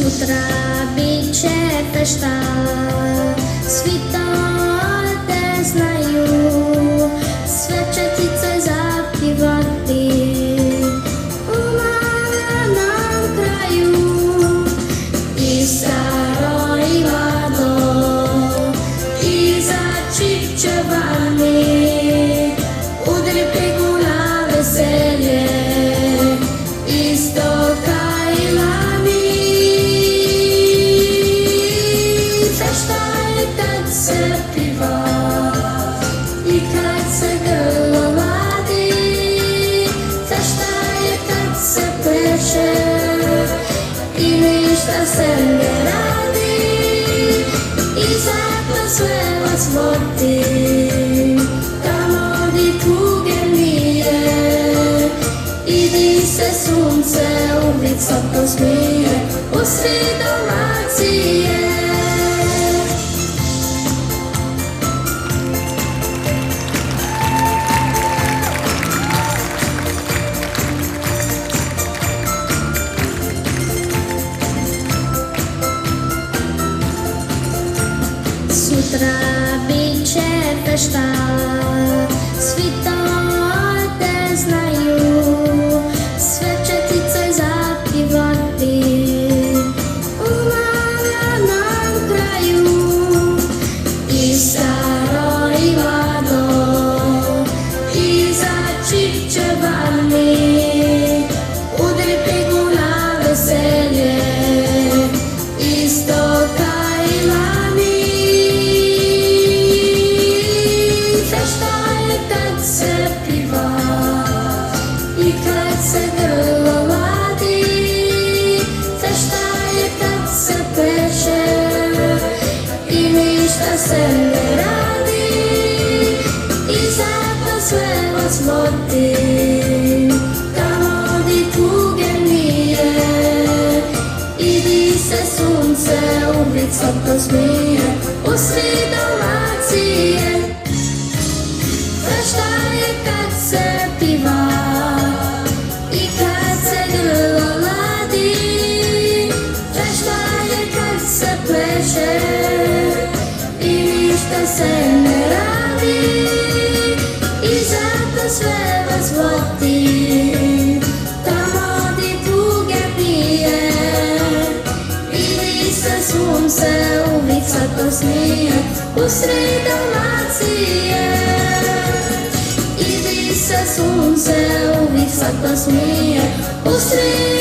Sutra bit će fešta, svi to te znaju, sve četice zapivati u malom kraju. I staro i mlado, i začipčevani, udri pigu na veselje, istoka i lani. Fešta je kad se piva i kad se grlo ladi, fešta je kad se pleše i ništa se ne radi, i zato sve vas vodi tamo di tuge nije, i di se sunce u visoko smije usred Dalmacije. Sutra bit će fešta, svi to te znaju, sve četice zapivati u malom kraju. I staro i mlado, i začipčevani, udri pigu na veselje, istoka i lani. Fešta je kad se piva i kad se grlo ladi, fešta je kad se pleše i ništa se ne radi, i zato sve vas vodi tamo di tuge nije, i di se sunce u visoko smije usred Dalmacije. Fešta je kad se piva i kad se grlo ladi, fešta je kad se pleše i ništa se ne radi, i zato sve vas vodi tamo di tuge pije, i di se sunce u visoko smije usred Dalmacije. I di se sunce u visoko smije usred